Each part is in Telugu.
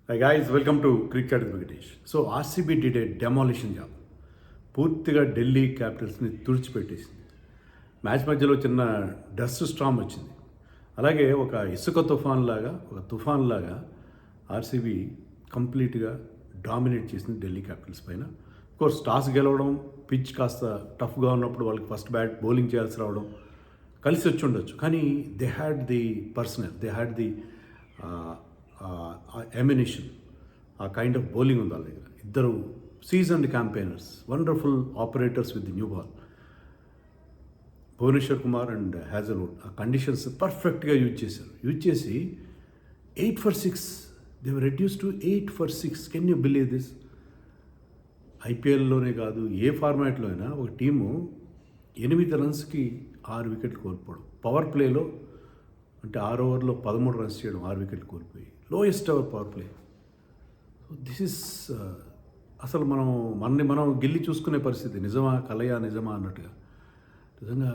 Hi guys, welcome to Cricket with Venkatesh. So RCB did a demolition job. పూర్తిగా ఢిల్లీ క్యాపిటల్స్ని తుడిచిపెట్టేసింది. మ్యాచ్ మధ్యలో చిన్న డస్ట్ స్టామ్ వచ్చింది. అలాగే ఒక ఇసుక తుఫాన్ లాగా ఆర్సీబీ కంప్లీట్గా డామినేట్ చేసింది ఢిల్లీ క్యాపిటల్స్ పైన. కోర్స్ టాస్ గెలవడం, పిచ్ కాస్త టఫ్గా ఉన్నప్పుడు వాళ్ళకి ఫస్ట్ బ్యాట్ బౌలింగ్ చేయాల్సి రావడం కలిసి వచ్చి ఉండొచ్చు. కానీ they had the personal, they had the ammunition, ఆ కైండ్ ఆఫ్ బౌలింగ్ ఉంది వాళ్ళ దగ్గర. ఇద్దరు seasoned campaigners, wonderful operators with the new ball. Bhuvneshwar Kumar and Hazlewood ఆ కండిషన్స్ పర్ఫెక్ట్గా యూజ్ చేసి 8 for 6, they were reduce to 8 for 6. Can you believe this? ఐపీఎల్లోనే కాదు, ఏ ఫార్మాట్లో అయినా ఒక టీము 8 రన్స్కి 6 వికెట్లు కోల్పోవడం, పవర్ ప్లేలో అంటే 6 ఓవర్లో 13 రన్స్ చేయడం, 6 వికెట్లు కోల్పోయి lowest our power play. So this is అసలు మనం గిల్లి చూసుకునే పరిస్థితి. నిజమా నిజమా అన్నట్టుగా. నిజంగా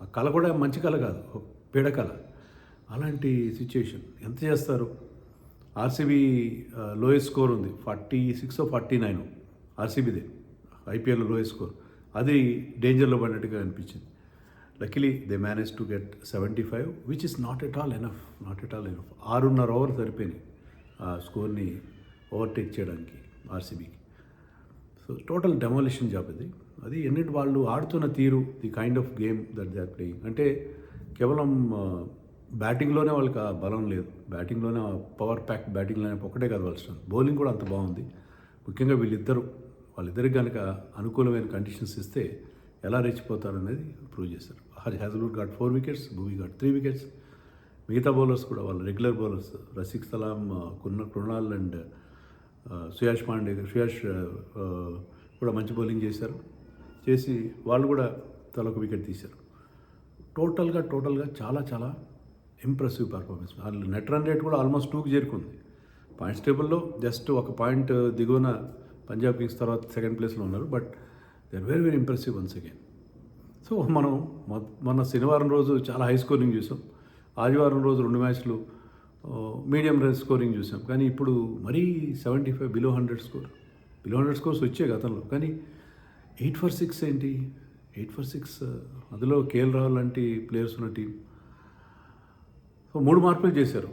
ఆ కళ కూడా మంచి కళ కాదు, పీడ కళ. అలాంటి సిచ్యుయేషన్ ఎంత చేస్తారు? ఆర్సీబీ లోయెస్ట్ స్కోర్ ఉంది, 46 49 ఆర్సీబీదే ఐపీఎల్లో లోయెస్ట్ స్కోర్. అది డేంజర్లో పడినట్టుగా అనిపించింది. Luckily they manage to get 75, which is not at all enough. 6.5 over సరిపోయినాయి ఆ స్కోర్ని ఓవర్టేక్ చేయడానికి ఆర్సీబీకి. సో టోటల్ డెమాలిషన్ జాబ్ ఇది. అది ఎన్నిటి వాళ్ళు ఆడుతున్న తీరు, the kind of game that they are playing. అంటే కేవలం బ్యాటింగ్లోనే వాళ్ళకి ఆ బలం లేదు, బ్యాటింగ్లోనే పవర్ ప్యాక్ బ్యాటింగ్లోనే ఒకటే కాదు వాళ్ళ స్ట్రెంత్. బౌలింగ్ కూడా అంత బాగుంది. ముఖ్యంగా వాళ్ళిద్దరికి కనుక అనుకూలమైన కండిషన్స్ ఇస్తే ఎలా రెచ్చిపోతారనేది ప్రూవ్ చేశారు. Hazlewood got 4 wickets, Bhuvi got 3 wickets. మిగతా బౌలర్స్ కూడా వాళ్ళ regular bowlers Rasikh Salam, Krunal and Suyash కూడా మంచి బౌలింగ్ చేసి వాళ్ళు కూడా తలొక వికెట్ తీశారు. టోటల్గా చాలా చాలా ఇంప్రెసివ్ పర్ఫార్మెన్స్. వాళ్ళు నెట్ రన్ రేట్ కూడా ఆల్మోస్ట్ 2కి చేరుకుంది. పాయింట్స్ టేబుల్లో జస్ట్ 1 పాయింట్ దిగువన పంజాబ్ కింగ్స్ తర్వాత సెకండ్ ప్లేస్లో ఉన్నారు. But they are very impressive once again. So మనం మొన్న శనివారం రోజు చాలా హై స్కోరింగ్ చూసాం, ఆదివారం రోజు 2 మ్యాచ్లు మీడియం స్కోరింగ్ చూసాం. కానీ ఇప్పుడు మరీ 75 బిలో 100 స్కోర్స్ వచ్చాయి గతంలో. కానీ 8 for 6 ఏంటి? 8 for 6, అందులో కేఎల్ రాహుల్ లాంటి ప్లేయర్స్ ఉన్న టీం. సో 3 మార్పులు చేశారు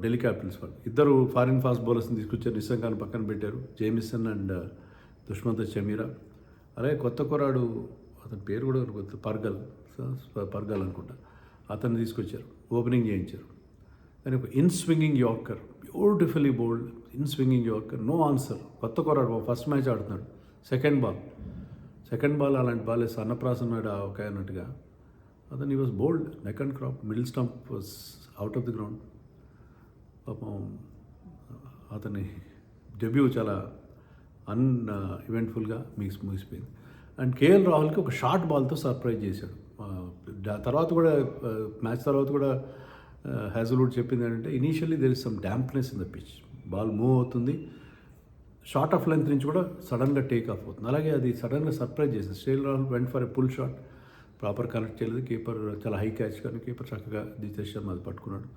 ఢిల్లీ క్యాపిటల్స్ వాళ్ళు. 2 ఫారిన్ ఫాస్ట్ బౌలర్స్ని తీసుకొచ్చారు, నిశంకాన్ని పక్కన పెట్టారు, జేమిసన్ అండ్ దుష్మంత్ చమీరా. అలాగే కొత్త కుర్రాడు, అతని పేరు కూడా పర్గల్ అనుకుంటా, అతన్ని తీసుకొచ్చారు, ఓపెనింగ్ చేయించారు. కానీ ఒక swinging yorker, beautifully bowled swinging yorker, no answer. కొత్త కుర్రాడు ఫస్ట్ మ్యాచ్ ఆడుతున్నాడు. సెకండ్ బాల్ అలాంటి బాల్ వేసి అన్నప్రాసన్నాడు ఒక అన్నట్టుగా. అతను ఈ was bowled, neck and crop, middle stump was out of the ground. పాపం అతని డెబ్యూ చాలా ఈవెంట్ఫుల్గా ముగిసిపోయింది. అండ్ కేఎల్ రాహుల్కి ఒక షార్ట్ బాల్తో సర్ప్రైజ్ చేశాడు. మ్యాచ్ తర్వాత కూడా హ్యాజల్వుడ్ చెప్పింది ఏంటంటే, initially there is some dampness in the pitch, ball move అవుతుంది, షార్ట్ ఆఫ్ లెంత్ నుంచి కూడా సడన్గా టేక్ ఆఫ్ అవుతుంది. అలాగే అది సడన్గా సర్ప్రైజ్ చేసింది. KL Rahul went for a pull shot, proper connect చేయలేదు. కీపర్ చాలా హై క్యాచ్, కానీ కీపర్ చక్కగా దితేష్ శర్మ అది పట్టుకున్నాడు.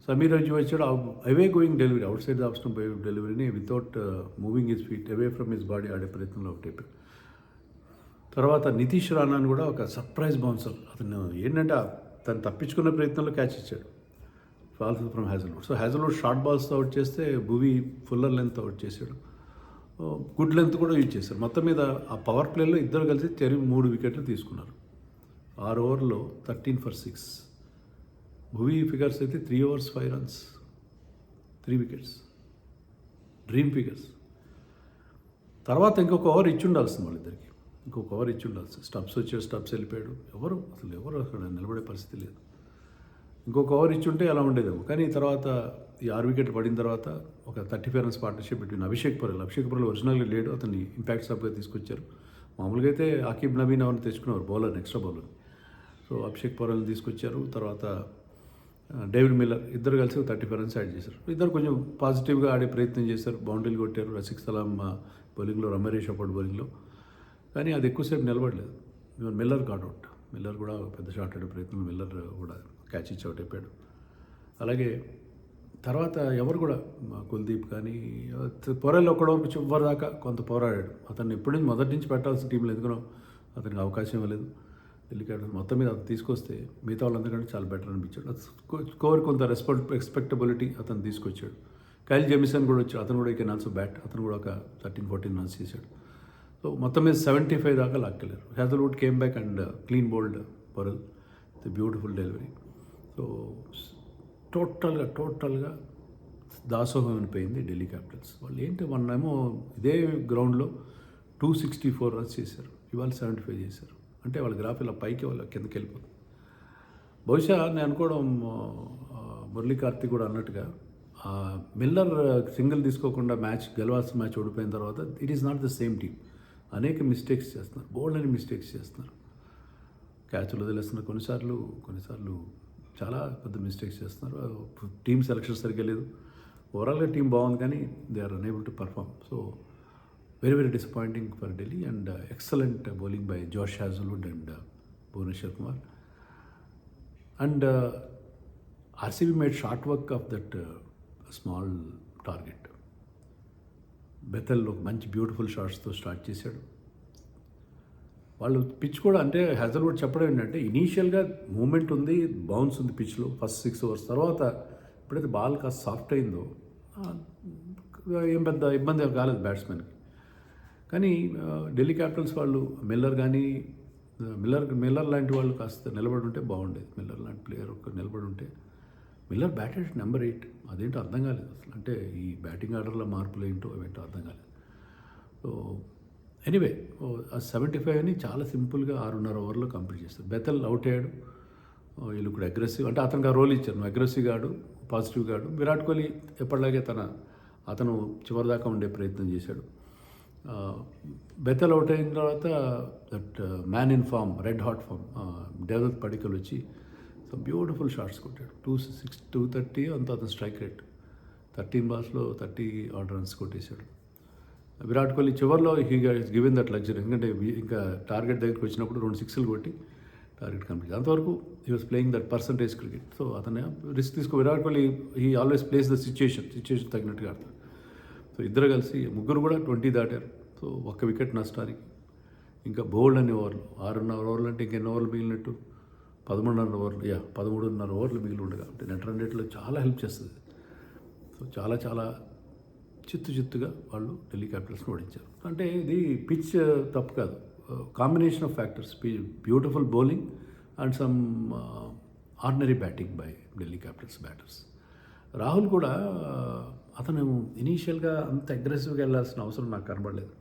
సమీర్ రజ్జు వచ్చాడు, away going delivery, outside the off stump డెలివరీని without moving his feet away from his body ఆడే ప్రయత్నంలో ఒకటి. తర్వాత నితీష్ రాణాని కూడా ఒక సర్ప్రైజ్ బౌన్సర్. అతను ఏంటంటే తను తప్పించుకునే ప్రయత్నంలో క్యాచ్ ఇచ్చాడు, falls from Hazlewood. So Hazlewood short బాల్స్తో అవుట్ చేస్తే భువీ ఫుల్లర్ లెంత్ అవుట్ చేశాడు, గుడ్ లెంత్ కూడా యూజ్ చేశారు. మొత్తం మీద ఆ పవర్ ప్లేలో ఇద్దరు కలిసి 3 వికెట్లు తీసుకున్నారు. 6 ఓవర్లో 13 for 6. భువీ ఫిగర్స్ అయితే 3 overs 5 runs, 3 wickets, dream figures. తర్వాత ఇంకొక ఓవర్ ఇచ్చి ఉండాల్సింది వాళ్ళిద్దరికి, స్టబ్స్ వెళ్ళిపోయాడు. ఎవరు అక్కడ నిలబడే పరిస్థితి లేదు. ఇంకొక ఓవర్ ఇచ్చుంటే అలా ఉండేదేమో. కానీ తర్వాత ఈ 6 వికెట్లు పడిన తర్వాత ఒక 35 runs partnership between Abhishek Parel ఒరిజినల్గా లేడు, అతన్ని ఇంపాక్ట్ సబ్గా తీసుకొచ్చారు. మామూలుగా అయితే ఆకిబ్ నవీన్ ఎవరిని తెచ్చుకున్నారు, extra bowler. So Abhishek Parel తీసుకొచ్చారు. తర్వాత డేవిడ్ మిల్లర్, ఇద్దరు కలిసి 35 runs యాడ్ చేశారు. ఇద్దరు కొంచెం పాజిటివ్గా ఆడే ప్రయత్నం చేశారు, బౌండరీలు కొట్టారు. రసిక్ సలాం బౌలింగ్లో, రమేష్ అప్పటి బౌలింగ్లో. కానీ అది ఎక్కువసేపు నిలబడలేదు. మిల్లర్ గాట్అవుట్. మిల్లర్ కూడా పెద్ద షాట్ ఆడే ప్రయత్నం, మిల్లర్ కూడా క్యాచ్ ఇచ్చి అవుట్ అయిపోయాడు. అలాగే తర్వాత ఎవరు కూడా కుల్దీప్ కానీ పొరల్లో ఒకడవరకు చివరి దాకా కొంత పోరాడాడు. అతన్ని ఎప్పటి నుంచి మొదటి నుంచి పెట్టాల్సిన టీంలో ఎందుకనో అతనికి అవకాశం ఇవ్వలేదు. ఢిల్లీ క్యాపిటల్స్ మొత్తం మీద అతను తీసుకొస్తే మిగతా వాళ్ళందరికంటే చాలా బెటర్ అనిపించాడు. స్కోర్ కొంత ఎక్స్పెక్టబిలిటీ అతను తీసుకొచ్చాడు. కైల్ జెమిసన్ కూడా వచ్చాడు. అతను కూడా కెన్ ఆల్సో బ్యాట్. అతను కూడా ఒక 13-14 రన్స్ చేశాడు. సో మొత్తం మీద 75 దాకా లాక్కెళ్ళారు. Hazlewood came back and clean bowled Porel the beautiful delivery. So టోటల్గా దాసోహం అయిపోయింది ఢిల్లీ క్యాపిటల్స్. వాళ్ళు ఏంటి మొన్నేమో ఇదే గ్రౌండ్లో 264 రన్స్ చేశారు, ఇవాళ 75 చేశారు. అంటే వాళ్ళ గ్రాఫ్ ఇలా పైకి వాళ్ళ కిందకి వెళ్ళిపోతుంది. బహుశా నేను అనుకోవడం మురళీ కార్తీక్ కూడా అన్నట్టుగా మిల్లర్ సింగిల్ తీసుకోకుండా గెలవాల్సిన మ్యాచ్ ఓడిపోయిన తర్వాత it is not the same team. అనేక మిస్టేక్స్ చేస్తున్నారు, బోల్డ్ అని మిస్టేక్స్ చేస్తున్నారు. క్యాచ్లు వదిలేస్తున్నారు కొన్నిసార్లు చాలా పెద్ద మిస్టేక్స్ చేస్తున్నారు. టీమ్ సెలక్షన్ సరిగ్గా లేదు. ఓవరాల్గా టీం బాగుంది కానీ they are unable to perform. So very disappointing for Delhi and excellent bowling by Josh Hazlewood and Bhuvneshwar Kumar. And RCB made short work of that small target. బెథెల్లో మంచి బ్యూటిఫుల్ షాట్స్తో స్టార్ట్ చేశాడు. వాళ్ళు పిచ్ కూడా అంటే హ్యాజల్వుడ్ చెప్పడం ఏంటంటే ఇనీషియల్గా మూమెంట్ ఉంది, బౌన్స్ ఉంది పిచ్లో ఫస్ట్ 6 overs. తర్వాత ఎప్పుడైతే బాల్ కాస్త సాఫ్ట్ అయిందో ఏం పెద్ద ఇబ్బంది కాలేదు బ్యాట్స్మెన్కి. కానీ ఢిల్లీ క్యాపిటల్స్ వాళ్ళు మిల్లర్ లాంటి వాళ్ళు కాస్త నిలబడి ఉంటే బాగుండేది. మిల్లర్ లాంటి ప్లేయర్ ఒక నిలబడి ఉంటే. మిల్లర్ బ్యాటెడ్ నెంబర్ 8, అదేంటో అర్థం కాలేదు అసలు. అంటే ఈ బ్యాటింగ్ ఆర్డర్లో మార్పులు ఏంటో అవేంటో అర్థం కాలేదు. సో ఎనీవే ఆ 75ని చాలా సింపుల్గా 6.5 ఓవర్లో కంప్లీట్ చేస్తారు. బెథెల్ అవుట్ అయ్యాడు. వీళ్ళు కూడా అగ్రెసివ్ అంటే అతనికి ఆ రోల్ ఇచ్చారు, నువ్వు అగ్రెసివ్గా ఆడు, పాజిటివ్గా ఆడు. విరాట్ కోహ్లీ ఎప్పటిలాగే అతను చివరిదాకా ఉండే ప్రయత్నం చేశాడు. బెథెల్ అవుట్ అయిన తర్వాత that man in form, red hot form Devdutt Padikkal వచ్చి సో బ్యూటిఫుల్ షాట్స్ కొట్టాడు. 230 అంత అతను strike rate. 13 balls 30 odd runs కొట్టేశాడు. విరాట్ కోహ్లీ చివరిలో హీ గివెన్ దట్ లగ్జరీ. ఎందుకంటే ఇంకా టార్గెట్ దగ్గరికి వచ్చినప్పుడు 2 6లు కొట్టి టార్గెట్ కంప్లీట్. అంతవరకు he was playing that percentage cricket. So అతను risk Virat Kohli he always plays the situation తగినట్టుగా ఆడతాడు. సో ఇద్దరు కలిసి ముగ్గురు కూడా 20 దాటారు. సో 1 wicket నష్టానికి ఇంకా బోల్డ్ అనే ఓవర్లు 6.5 ఓవర్లు అంటే ఇంకెన్ని ఓవర్లు మిగిలినట్టు 13.5 ఓవర్లు 13.5 ఓవర్లు మిగిలి ఉండగా అంటే నెట్ రన్ రేట్లో చాలా హెల్ప్ చేస్తుంది. సో చాలా చిత్తుగా వాళ్ళు ఢిల్లీ క్యాపిటల్స్ని ఓడించారు. అంటే ఇది పిచ్ తప్పు కాదు, combination of factors. Beautiful bowling and some ordinary batting by Delhi Capitals batters. Rahul కూడా అతను ఇనీషియల్గా అంత అగ్రెసివ్గా వెళ్ళాల్సిన అవసరం నాకు కనబడలేదు.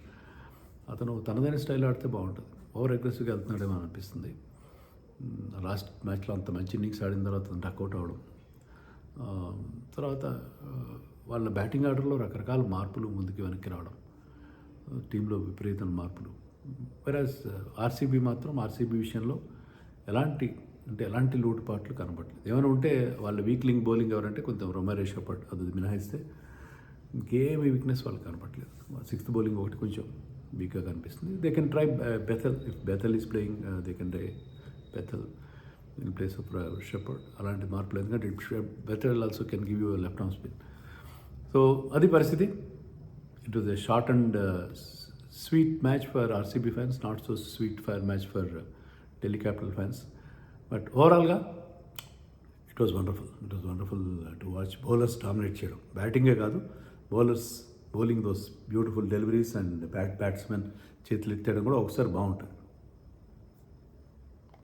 అతను తనదైన స్టైల్ ఆడితే బాగుంటుంది. ఓవర్ అగ్రెసివ్గా వెళ్తున్నాడేమో అనిపిస్తుంది. లాస్ట్ మ్యాచ్లో అంత మంచి ఇన్నింగ్స్ ఆడిన తర్వాత డక్అవుట్ అవ్వడం, తర్వాత వాళ్ళ బ్యాటింగ్ ఆర్డర్లో రకరకాల మార్పులు ముందుకు వెనక్కి రావడం, టీంలో విపరీతమైన మార్పులు. వెరాజ్ ఆర్సీబీ విషయంలో ఎలాంటి లోటుపాట్లు కనబడలేదు. ఏమైనా ఉంటే వాళ్ళ వీక్లింగ్ బౌలింగ్ ఎవరంటే కొంచెం రొమారీ షెపర్డ్, అది మినహాయిస్తే ఇంకేమీ వీక్నెస్ వాళ్ళకి కనపడలేదు. 6th bowling ఒకటి కొంచెం వీక్గా కనిపిస్తుంది. They can try Bethell. If Bethell is playing they can try Bethell in place of Shepherd. అలాంటి మార్పులు, ఎందుకంటే Bethell also can give you left arm spin. So అది పరిస్థితి. It was a short and sweet match for RCB fans, not so sweet fire match for Delhi capital fans. But ఓవరాల్గా it was wonderful to watch. Bowlers dominate చేయడం, బ్యాటింగే కాదు bowling those beautiful deliveries and batsmen చేతులు ఎత్తేయడం కూడా ఒకసారి బాగుంటుంది.